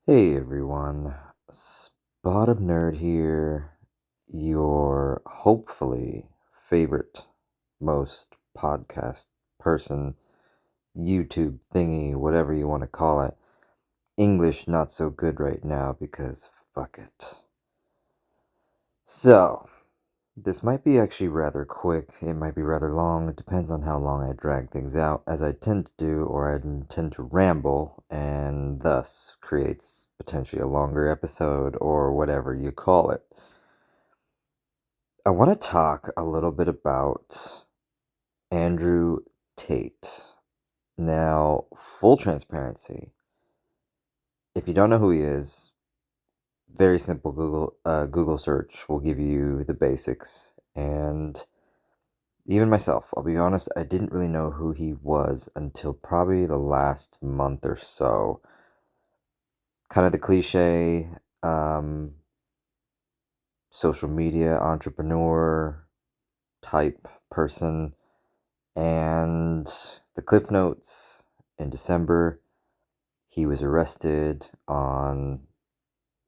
Hey everyone, Spot of Nerd here, your hopefully favorite most podcast person, YouTube thingy, whatever you want to call it. English not so good right now because fuck it. So, this might be actually rather quick, it might be rather long, it depends on how long I drag things out, as I tend to do, or I tend to ramble, and thus creates potentially a longer episode, or whatever you call it. I want to talk a little bit about Andrew Tate. Now, full transparency, if you don't know who he is, very simple Google search will give you the basics, and even myself, I'll be honest, I didn't really know who he was until probably the last month or so. Kind of the cliche social media entrepreneur type person. And the Cliff Notes in December, he was arrested on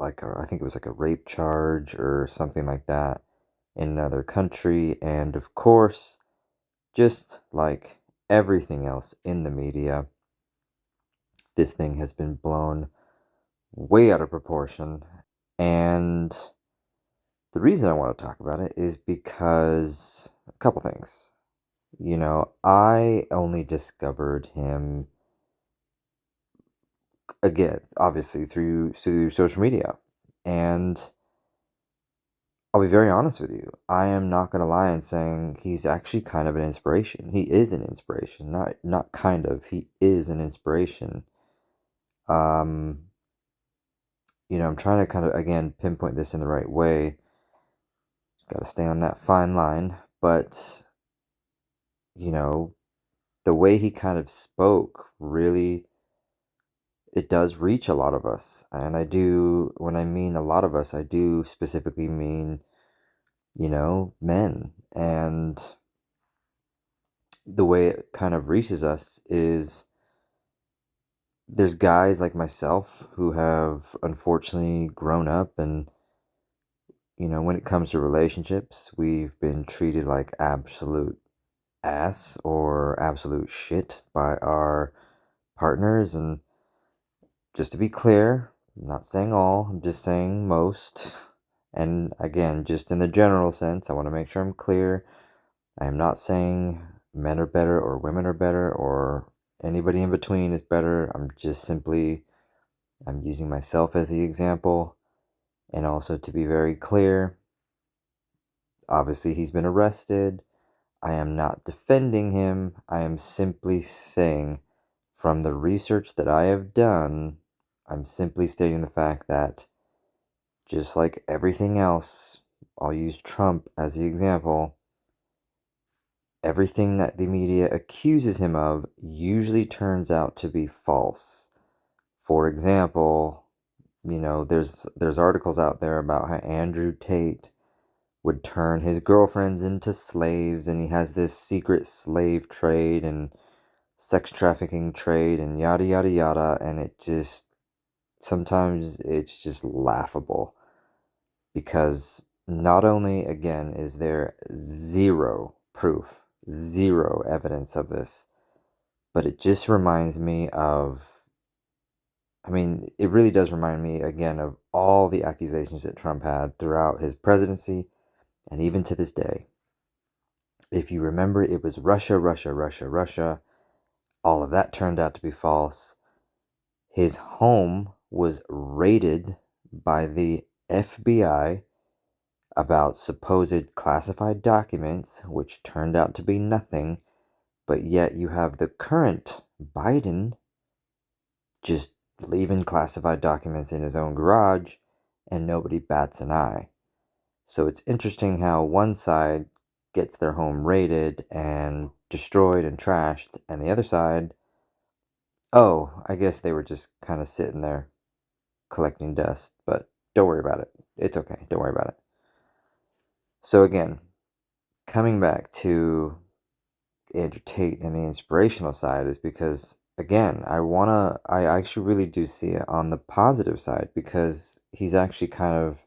I think it was like a rape charge or something like that in another country. And of course, just like everything else in the media, this thing has been blown way out of proportion. And the reason I want to talk about it is because a couple things. I only discovered him again, obviously through social media. And I'll be very honest with you. I am not going to lie in saying he's actually kind of an inspiration. He is an inspiration, not kind of. He is an inspiration. Um, I'm trying to kind of again pinpoint this in the right way. Got to stay on that fine line, but you know, the way he kind of spoke really it does reach a lot of us. And I do when I mean a lot of us, I do specifically mean, men. And the way it kind of reaches us is there's guys like myself who have unfortunately grown up and when it comes to relationships, we've been treated like absolute ass or absolute shit by our partners. And just to be clear, I'm not saying all, I'm just saying most. And again, just in the general sense, I want to make sure I'm clear. I am not saying men are better or women are better or anybody in between is better. I'm using myself as the example. And also to be very clear, obviously he's been arrested. I am not defending him. I am simply saying, from the research that I have done, I'm simply stating the fact that just like everything else, I'll use Trump as the example, everything that the media accuses him of usually turns out to be false. For example, there's articles out there about how Andrew Tate would turn his girlfriends into slaves, and he has this secret slave trade and sex trafficking trade and yada yada yada. And sometimes it's just laughable, because not only again is there zero proof, zero evidence of this, but it just reminds me of, it really does remind me again of all the accusations that Trump had throughout his presidency and even to this day. If you remember, it was Russia, Russia, Russia, Russia. All of that turned out to be false. His home was raided by the FBI about supposed classified documents, which turned out to be nothing. But yet you have the current Biden just leaving classified documents in his own garage, and nobody bats an eye. So it's interesting how one side gets their home raided and destroyed and trashed, and the other side, oh, I guess they were just kind of sitting there collecting dust, but don't worry about it. It's okay. Don't worry about it. So again, coming back to Andrew Tate and the inspirational side is because again, I actually really do see it on the positive side because he's actually kind of,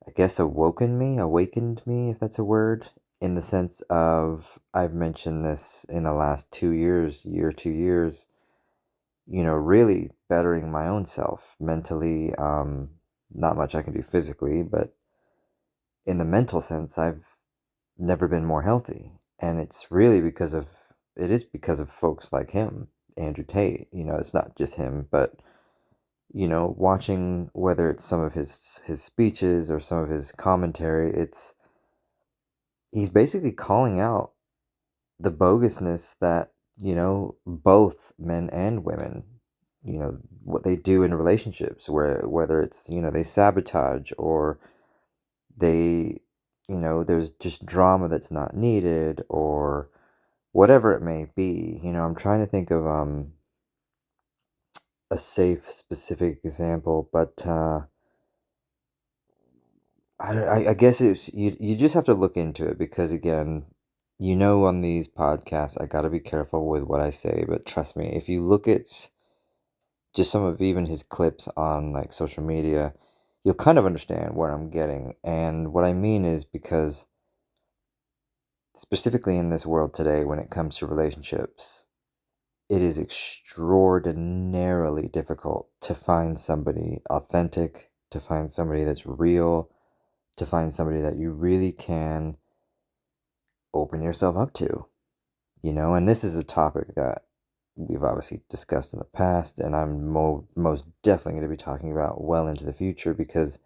I guess, awakened me, if that's a word, in the sense of I've mentioned this in the last 2 years, 2 years, really bettering my own self mentally. Not much I can do physically, but in the mental sense, I've never been more healthy. And it is because of folks like him, Andrew Tate. It's not just him, but watching whether it's some of his speeches or some of his commentary, he's basically calling out the bogusness that, both men and women, what they do in relationships, whether it's, they sabotage or they, there's just drama that's not needed or whatever it may be. I'm trying to think of a safe specific example, but I guess you just have to look into it because again, on these podcasts, I got to be careful with what I say, but trust me, if you look at just some of even his clips on like social media, you'll kind of understand where I'm getting. And what I mean is because specifically in this world today, when it comes to relationships, it is extraordinarily difficult to find somebody authentic, to find somebody that's real, to find somebody that you really can open yourself up to, and this is a topic that we've obviously discussed in the past, and I'm most definitely going to be talking about well into the future because,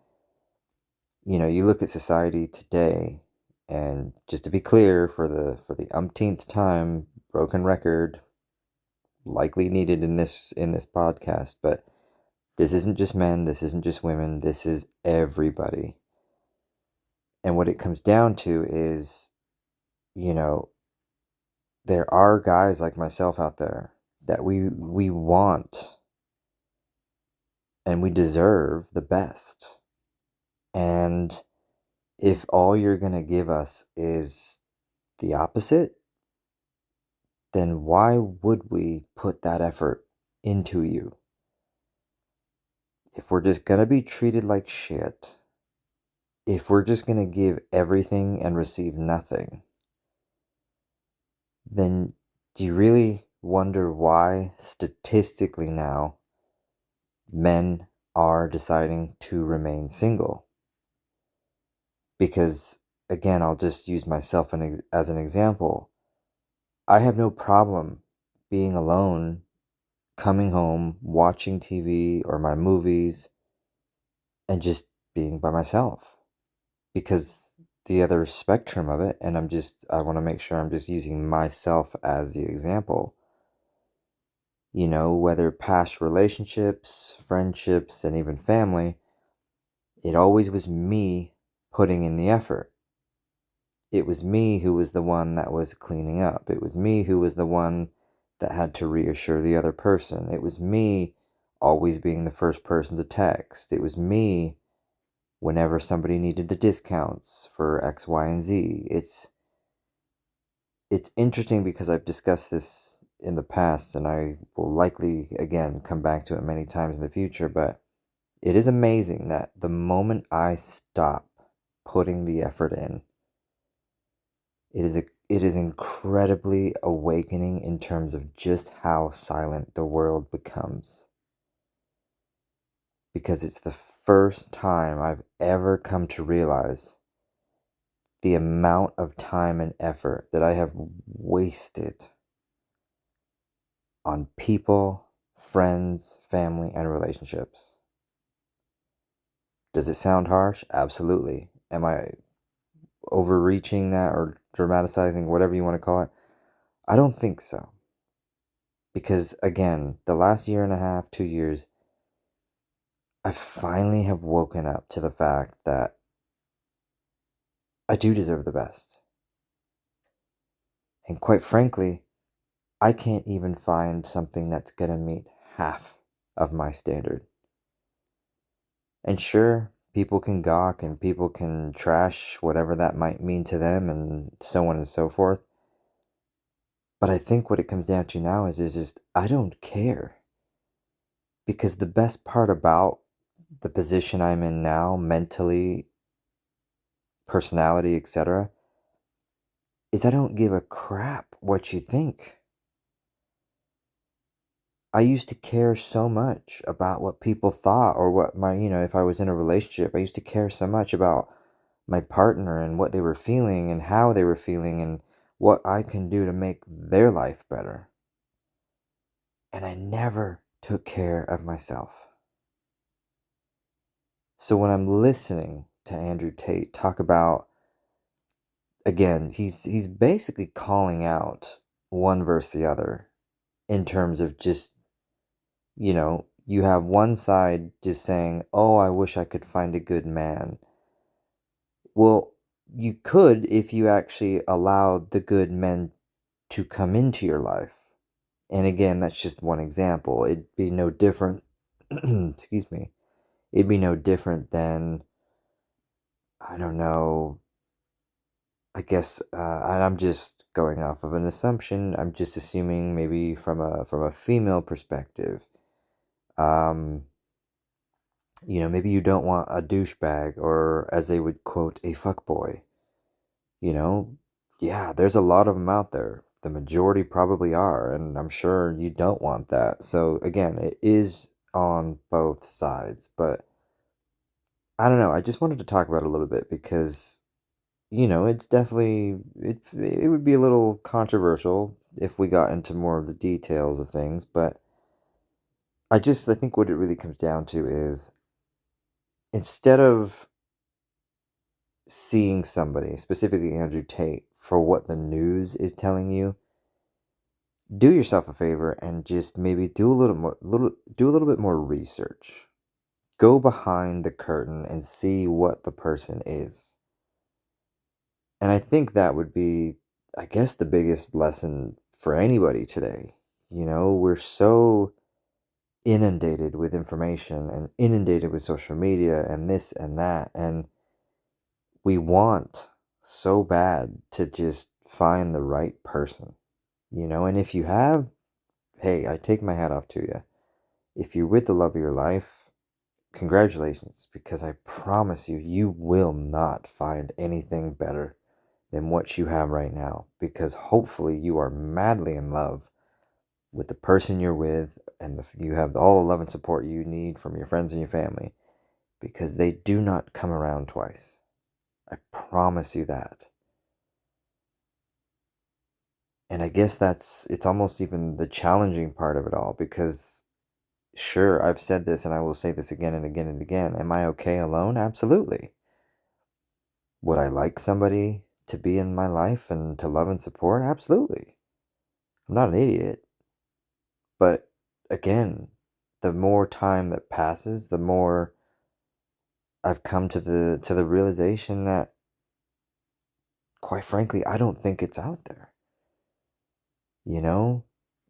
you look at society today, and just to be clear, for the umpteenth time, broken record, likely needed in this podcast, but this isn't just men, this isn't just women, this is everybody. And what it comes down to is, you know, there are guys like myself out there that we want and we deserve the best. And if all you're going to give us is the opposite, then why would we put that effort into you? If we're just going to be treated like shit, if we're just going to give everything and receive nothing, then do you really wonder why statistically now men are deciding to remain single? Because again, I'll just use myself as an example. I have no problem being alone, coming home, watching TV or my movies, and just being by myself. Because the other spectrum of it, and I want to make sure I'm just using myself as the example. Whether past relationships, friendships, and even family, it always was me putting in the effort. It was me who was the one that was cleaning up. It was me who was the one that had to reassure the other person. It was me always being the first person to text. It was me whenever somebody needed the discounts for X, Y, and Z. It's interesting because I've discussed this in the past and I will likely again come back to it many times in the future, but it is amazing that the moment I stop putting the effort in, it is incredibly awakening in terms of just how silent the world becomes. Because it's the first time I've ever come to realize the amount of time and effort that I have wasted on people, friends, family, and relationships. Does it sound harsh? Absolutely. Am I overreaching that or dramatizing, whatever you want to call it? I don't think so. Because again, the last year and a half, 2 years, I finally have woken up to the fact that I do deserve the best. And quite frankly, I can't even find something that's going to meet half of my standard. And sure, people can gawk and people can trash whatever that might mean to them and so on and so forth. But I think what it comes down to now is just I don't care. Because the best part about the position I'm in now, mentally, personality, etc., is I don't give a crap what you think. I used to care so much about what people thought or what if I was in a relationship, I used to care so much about my partner and what they were feeling and how they were feeling and what I can do to make their life better. And I never took care of myself. So when I'm listening to Andrew Tate talk about, again, he's basically calling out one versus the other in terms of just, you have one side just saying, "Oh, I wish I could find a good man." Well, you could if you actually allowed the good men to come into your life. And again, that's just one example. It'd be no different, excuse me. It'd be no different than, I don't know, I guess, and I'm just going off of an assumption. I'm just assuming maybe from a female perspective. Um, maybe you don't want a douchebag or, as they would quote, a fuckboy. You know, yeah, there's a lot of them out there. The majority probably are, and I'm sure you don't want that. So again, it is on both sides, but I don't know. I just wanted to talk about it a little bit because it's definitely it would be a little controversial if we got into more of the details of things, but I think what it really comes down to is instead of seeing somebody, specifically Andrew Tate, for what the news is telling you, do yourself a favor and just maybe do a little bit more research. Go behind the curtain and see what the person is. And I think that would be, I guess, the biggest lesson for anybody today. We're so inundated with information and inundated with social media and this and that. And we want so bad to just find the right person. And if you have, hey, I take my hat off to you. If you're with the love of your life, congratulations, because I promise you, you will not find anything better than what you have right now, because hopefully you are madly in love with the person you're with, and you have all the love and support you need from your friends and your family, because they do not come around twice. I promise you that. And I guess it's almost even the challenging part of it all, because sure, I've said this and I will say this again and again and again. Am I okay alone? Absolutely. Would I like somebody to be in my life and to love and support? Absolutely. I'm not an idiot. But again, the more time that passes, the more I've come to the realization that, quite frankly, I don't think it's out there. You know?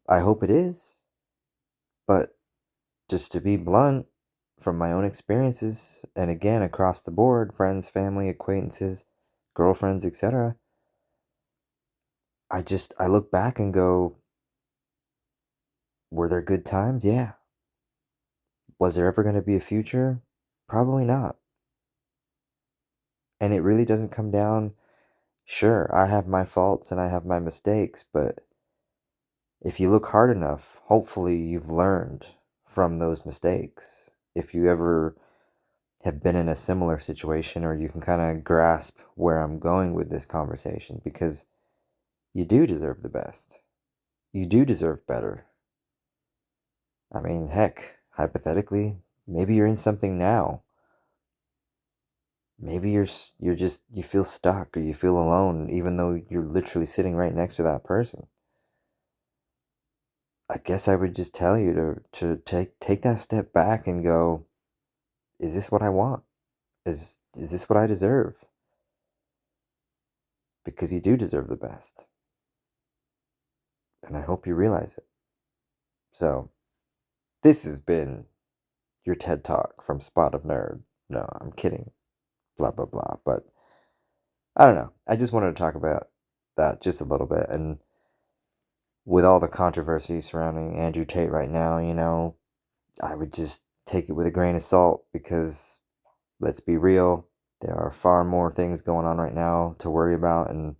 I hope it is. But just to be blunt, from my own experiences, and again across the board, friends, family, acquaintances, girlfriends, etc., I look back and go, were there good times? Yeah. Was there ever going to be a future? Probably not. And it really doesn't come down, sure, I have my faults and I have my mistakes, but if you look hard enough, hopefully you've learned from those mistakes. If you ever have been in a similar situation, or you can kind of grasp where I'm going with this conversation, because you do deserve the best. You do deserve better. I mean, heck, hypothetically, maybe you're in something now. Maybe you feel stuck or you feel alone even though you're literally sitting right next to that person. I guess I would just tell you to take that step back and go, is this what I want? Is this what I deserve? Because you do deserve the best. And I hope you realize it. So, this has been your TED Talk from Spot of Nerd. No, I'm kidding. Blah blah blah. But I don't know. I just wanted to talk about that just a little bit, and with all the controversy surrounding Andrew Tate right now, I would just take it with a grain of salt because let's be real, there are far more things going on right now to worry about and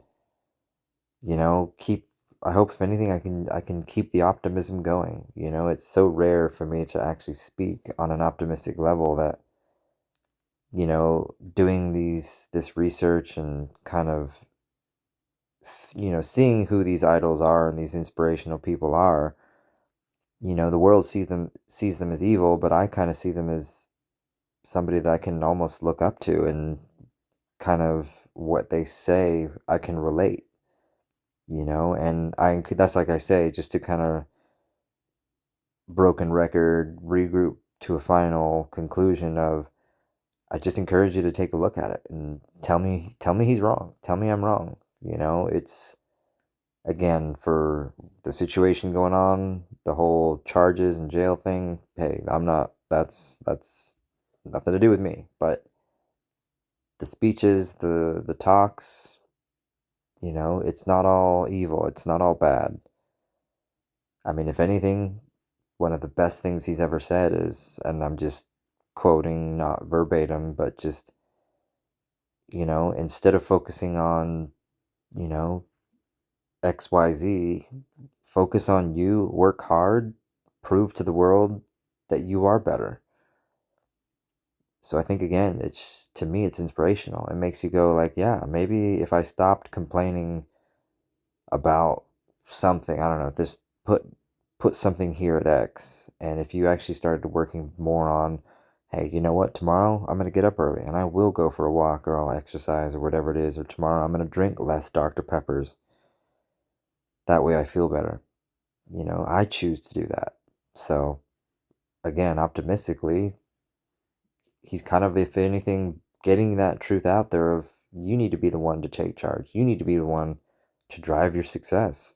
keep I hope if anything I can keep the optimism going. It's so rare for me to actually speak on an optimistic level that doing this research and kind of seeing who these idols are and these inspirational people are. The world sees them as evil, but I kind of see them as somebody that I can almost look up to, and kind of what they say I can relate, and that's like I say, just to kind of broken record regroup to a final conclusion of, I just encourage you to take a look at it and tell me he's wrong. Tell me I'm wrong. It's, again, for the situation going on, the whole charges and jail thing. Hey, I'm not. That's nothing to do with me. But the speeches, the talks, it's not all evil. It's not all bad. I mean, if anything, one of the best things he's ever said is, and I'm just quoting, not verbatim, but just, instead of focusing on, you know, XYZ, focus on you, work hard, prove to the world that you are better. So I think, again, to me, it's inspirational. It makes you go like, yeah, maybe if I stopped complaining about something, I don't know, just put something here at X, and if you actually started working more on, hey, you know what, tomorrow I'm gonna get up early and I will go for a walk, or I'll exercise, or whatever it is, or tomorrow I'm gonna drink less Dr. Peppers. That way I feel better. I choose to do that. So, again, optimistically, he's kind of, if anything, getting that truth out there of, you need to be the one to take charge. You need to be the one to drive your success.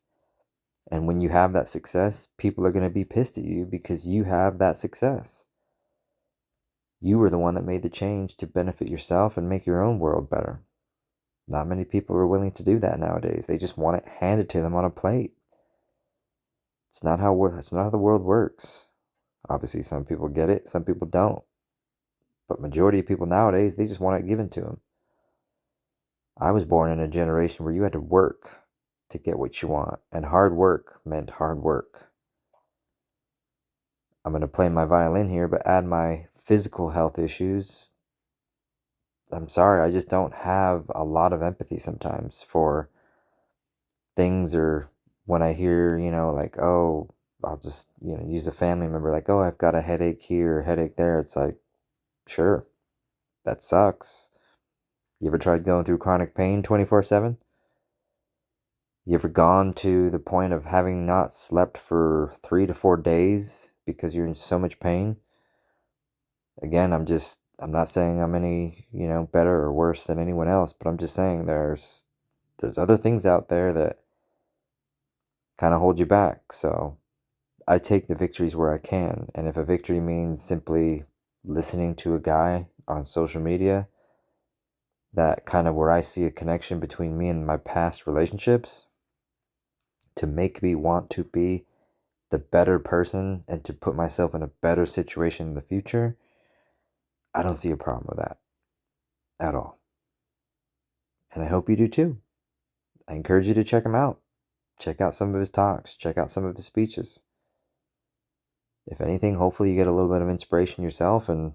And when you have that success, people are going to be pissed at you because you have that success. You were the one that made the change to benefit yourself and make your own world better. Not many people are willing to do that nowadays. They just want it handed to them on a plate. It's not how the world works. Obviously, some people get it, some people don't. But majority of people nowadays, they just want it given to them. I was born in a generation where you had to work to get what you want, and hard work meant hard work. I'm going to play my violin here, but add my physical health issues. I'm sorry, I just don't have a lot of empathy sometimes for things, or when I hear, like, oh, I'll just, use a family member, like, oh, I've got a headache here, headache there. It's like, sure, that sucks. You ever tried going through chronic pain 24/7? You ever gone to the point of having not slept for 3 to 4 days because you're in so much pain? Again, I'm not saying I'm any, better or worse than anyone else, but I'm just saying there's other things out there that kind of hold you back. So I take the victories where I can. And if a victory means simply listening to a guy on social media, that kind of where I see a connection between me and my past relationships to make me want to be the better person and to put myself in a better situation in the future, I don't see a problem with that at all. And I hope you do too. I encourage you to check him out. Check out some of his talks, check out some of his speeches. If anything, hopefully you get a little bit of inspiration yourself, and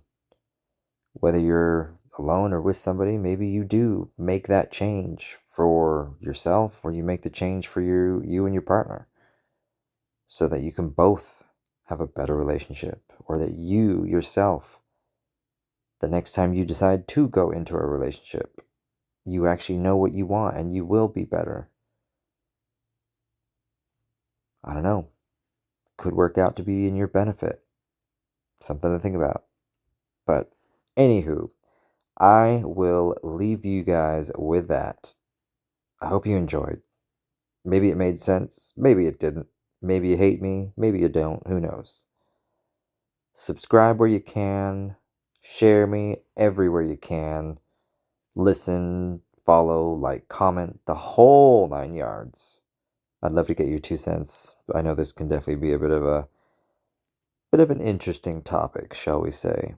whether you're alone or with somebody, maybe you do make that change for yourself, or you make the change for you and your partner, so that you can both have a better relationship, or that you yourself, the next time you decide to go into a relationship, you actually know what you want and you will be better. I don't know. Could work out to be in your benefit. Something to think about. But anywho, I will leave you guys with that. I hope you enjoyed. Maybe it made sense. Maybe it didn't. Maybe you hate me. Maybe you don't. Who knows? Subscribe where you can. Share me everywhere you can. Listen, follow, like, comment, the whole 9 yards. I'd love to get your 2 cents. I know this can definitely be a bit of an interesting topic, shall we say,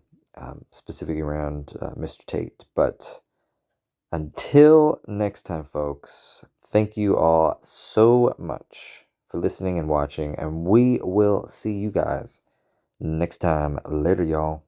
specifically around Mr. Tate. But until next time, folks, thank you all so much for listening and watching, and we will see you guys next time. Later, y'all.